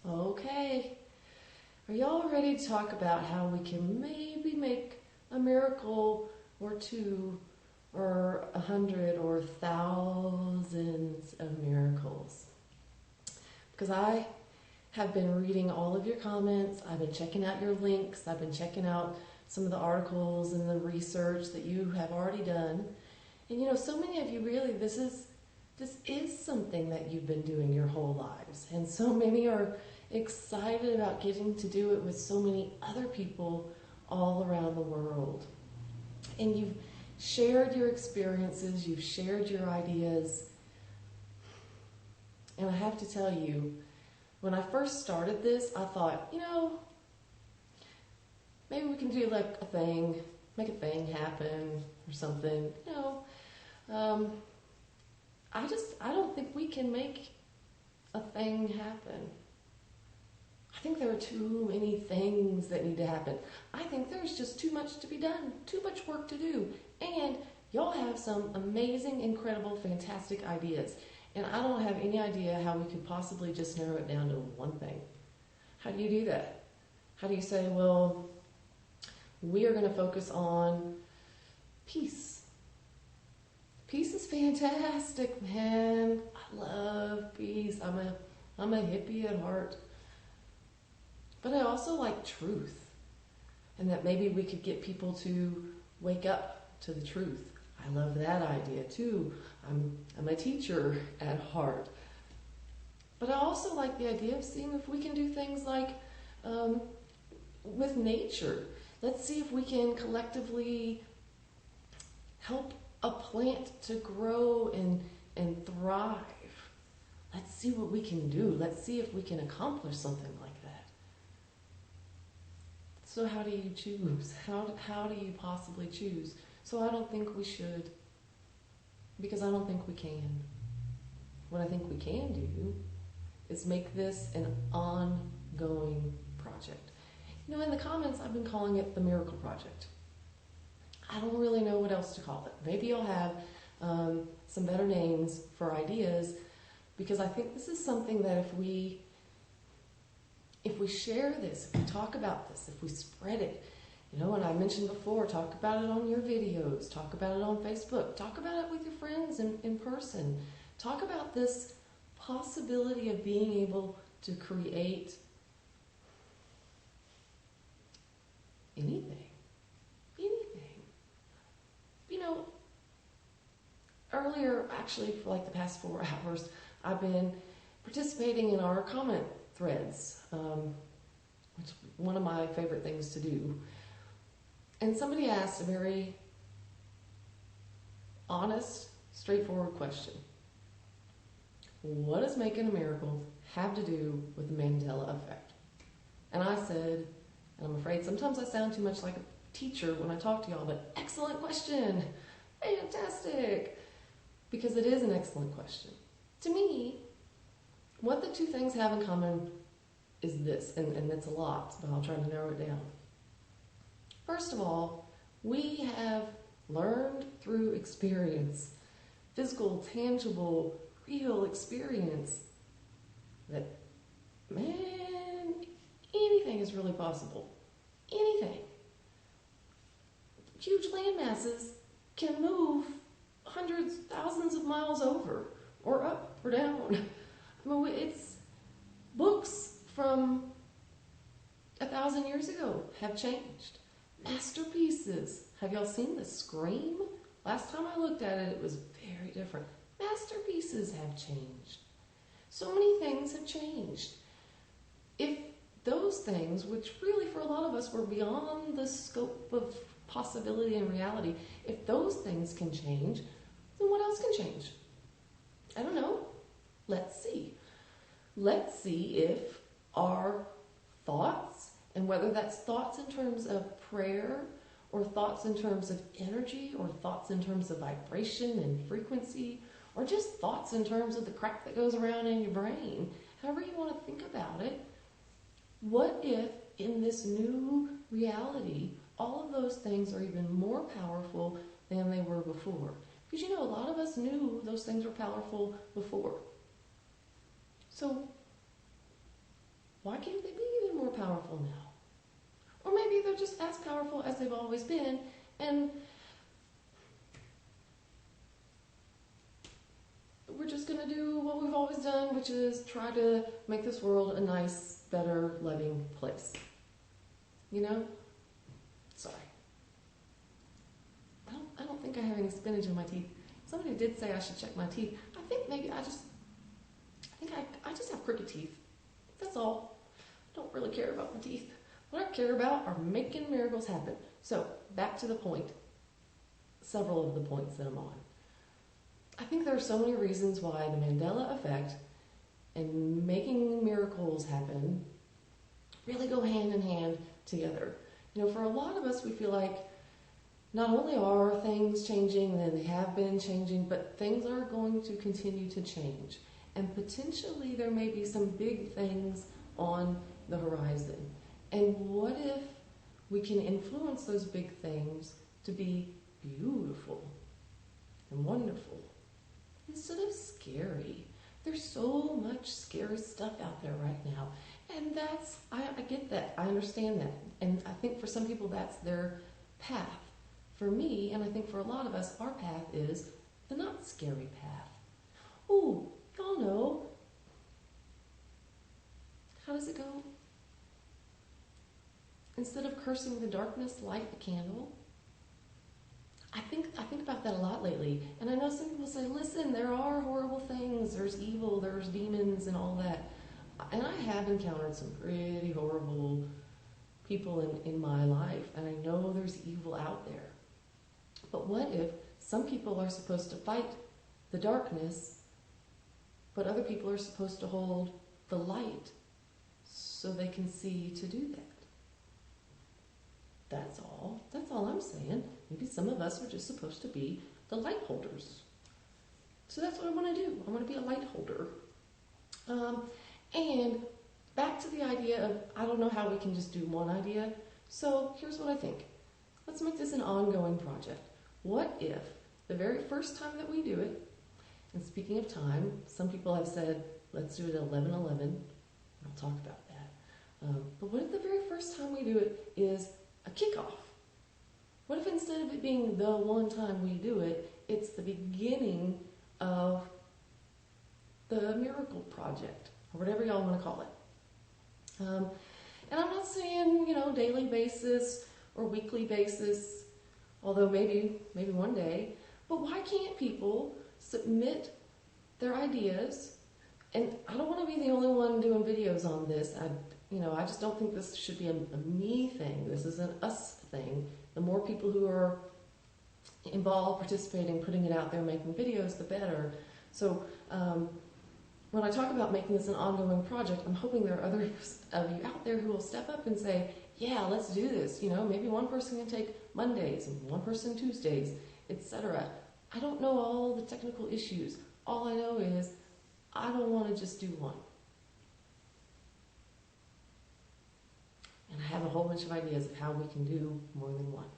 Okay, are y'all ready to talk about how we can maybe make a miracle or two or 100 or thousands of miracles? Because I have been reading all of your comments, I've been checking out your links, I've been checking out some of the articles and the research that you have already done. And so many of you really, this is something that you've been doing your whole lives. And so many are excited about getting to do it with so many other people all around the world. And you've shared your experiences, you've shared your ideas. And I have to tell you, when I first started this, I thought, maybe we can do like a thing, make a thing happen or something. I don't think we can make a thing happen. I think there are too many things that need to happen. I think there's just too much to be done, too much work to do. And y'all have some amazing, incredible, fantastic ideas. And I don't have any idea how we could possibly just narrow it down to one thing. How do you do that? How do you say, well, we are going to focus on peace? Peace is fantastic, man. I love peace. I'm a hippie at heart. But I also like truth. And that maybe we could get people to wake up to the truth. I love that idea too. I'm a teacher at heart. But I also like the idea of seeing if we can do things like with nature. Let's see if we can collectively help a plant to grow and thrive. Let's see what we can do. Let's see if we can accomplish something like that. So how do you choose? How do you possibly choose? So I don't think we should, because I don't think we can. What I think we can do is make this an ongoing project. In the comments I've been calling it the Miracle Project. I don't really know what else to call it. Maybe you'll have some better names for ideas, because I think this is something that if we share this, if we talk about this, if we spread it, and I mentioned before, talk about it on your videos, talk about it on Facebook, talk about it with your friends in person, talk about this possibility of being able to create anything. Earlier, actually, for like the past 4 hours, I've been participating in our comment threads, which is one of my favorite things to do. And somebody asked a very honest, straightforward question. What does making a miracle have to do with the Mandela effect? And I said, and I'm afraid sometimes I sound too much like a teacher when I talk to y'all, but excellent question, fantastic, because it is an excellent question. To me, what the two things have in common is this, and it's a lot, but I'll try to narrow it down. First of all, we have learned through experience, physical, tangible, real experience, that, man, anything is really possible. Anything. Huge land masses can move hundreds, thousands of miles over, or up, or down. It's books from 1,000 years ago have changed. Masterpieces. Have y'all seen The Scream? Last time I looked at it, it was very different. Masterpieces have changed. So many things have changed. If those things, which really for a lot of us were beyond the scope of possibility and reality, if those things can change, then what else can change? I don't know. Let's see. Let's see if our thoughts, and whether that's thoughts in terms of prayer, or thoughts in terms of energy, or thoughts in terms of vibration and frequency, or just thoughts in terms of the crap that goes around in your brain, however you want to think about it, what if in this new reality, all of those things are even more powerful than they were before? Because a lot of us knew those things were powerful before. So why can't they be even more powerful now? Or maybe they're just as powerful as they've always been, and we're just going to do what we've always done, which is try to make this world a nice, better, loving place. You know? Sorry. I don't think I have any spinach in my teeth. Somebody did say I should check my teeth. I think maybe I just have crooked teeth. That's all. I don't really care about my teeth. What I care about are making miracles happen. So, back to the point. Several of the points that I'm on. I think there are so many reasons why the Mandela effect and making miracles happen really go hand in hand together. You know, for a lot of us, we feel like not only are things changing, and they have been changing, but things are going to continue to change. And potentially there may be some big things on the horizon. And what if we can influence those big things to be beautiful and wonderful instead of scary? There's so much scary stuff out there right now. And I get that. I understand that. And I think for some people that's their path. For me, and I think for a lot of us, our path is the not scary path. Ooh, y'all know. How does it go? Instead of cursing the darkness, light the candle. I think about that a lot lately. And I know some people say, listen, there are horrible things. There's evil, there's demons and all that. And I have encountered some pretty horrible people in my life. And I know there's evil out there. But what if some people are supposed to fight the darkness, but other people are supposed to hold the light so they can see to do that? That's all. That's all I'm saying. Maybe some of us are just supposed to be the light holders. So that's what I want to do. I want to be a light holder. And back to the idea of, I don't know how we can just do one idea. So here's what I think. Let's make this an ongoing project. What if the very first time that we do it, and speaking of time, some people have said, let's do it at 11:11. I'll talk about that. But what if the very first time we do it is a kickoff? What if instead of it being the one time we do it, it's the beginning of the miracle project, or whatever y'all want to call it? And I'm not saying, daily basis or weekly basis, although maybe one day, but why can't people submit their ideas? And I don't want to be the only one doing videos on this. I just don't think this should be a me thing. This is an us thing. The more people who are involved, participating, putting it out there, making videos, the better. So when I talk about making this an ongoing project, I'm hoping there are others of you out there who will step up and say, yeah, let's do this. Maybe one person can take Mondays and one person Tuesdays, etc. I don't know all the technical issues. All I know is I don't want to just do one. And I have a whole bunch of ideas of how we can do more than one.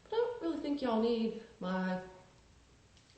But I don't really think y'all need my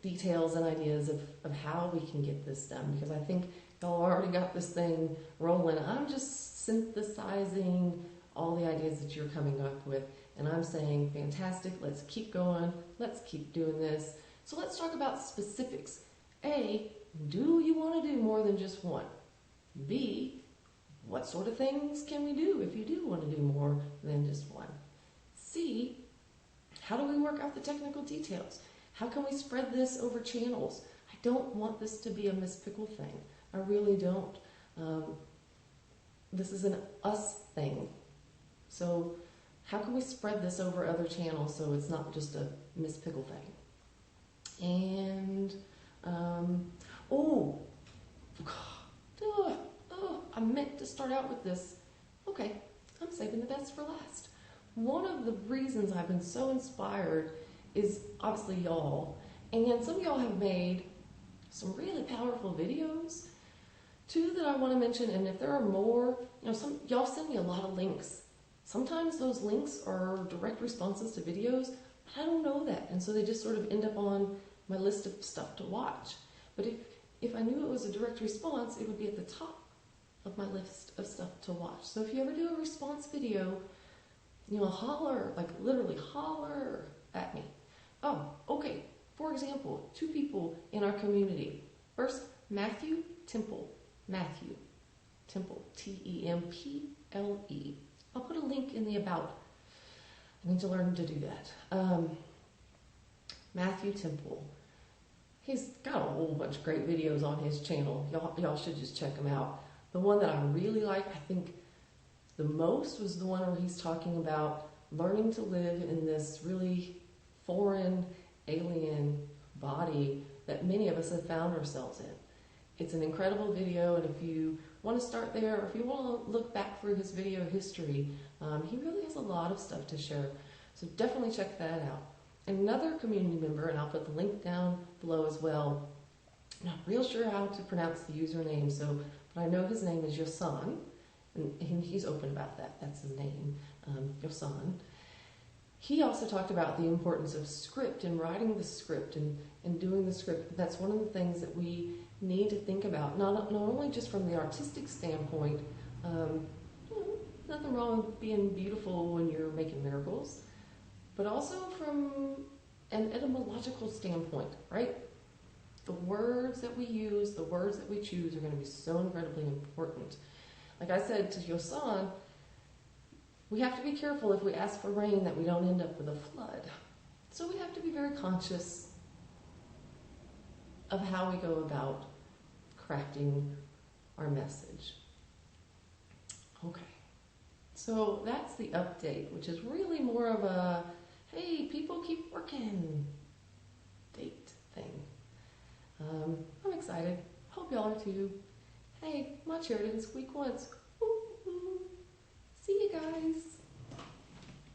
details and ideas of how we can get this done, because I think y'all already got this thing rolling. I'm just synthesizing all the ideas that you're coming up with, and I'm saying, fantastic, let's keep going, let's keep doing this. So let's talk about specifics. A, do you want to do more than just one? B, what sort of things can we do if you do want to do more than just one? C, how do we work out the technical details? How can we spread this over channels? I don't want this to be a Miss Pickle thing. I really don't. This is an us thing. So how can we spread this over other channels so it's not just a Miss Pickle thing? And, I meant to start out with this. Okay, I'm saving the best for last. One of the reasons I've been so inspired is obviously y'all. And some of y'all have made some really powerful videos. Two that I want to mention, and if there are more, y'all send me a lot of links. Sometimes those links are direct responses to videos, but I don't know that. And so they just sort of end up on my list of stuff to watch. But if I knew it was a direct response, it would be at the top. of my list of stuff to watch. So if you ever do a response video, holler, like literally holler at me. Oh, okay. For example, 2 people in our community. First, Matthew Temple. Matthew Temple. Temple. I'll put a link in the about. I need to learn to do that. Matthew Temple. He's got a whole bunch of great videos on his channel. Y'all should just check them out. The one that I really like, I think the most, was the one where he's talking about learning to live in this really foreign, alien body that many of us have found ourselves in. It's an incredible video, and if you want to start there, or if you want to look back through his video history, he really has a lot of stuff to share. So definitely check that out. Another community member, and I'll put the link down below as well. I'm not real sure how to pronounce the username, but I know his name is Yosan, and he's open about that. That's his name, Yosan. He also talked about the importance of script and writing the script and doing the script. That's one of the things that we need to think about, not only just from the artistic standpoint. Nothing wrong with being beautiful when you're making miracles, but also from an etymological standpoint, right? The words that we use, the words that we choose are going to be so incredibly important. Like I said to Yosan, we have to be careful if we ask for rain that we don't end up with a flood. So we have to be very conscious of how we go about crafting our message. Okay, so that's the update, which is really more of a, hey, people keep working date thing. I'm excited. Hope y'all are too. Hey, my chair didn't squeak once. Ooh, ooh. See you guys.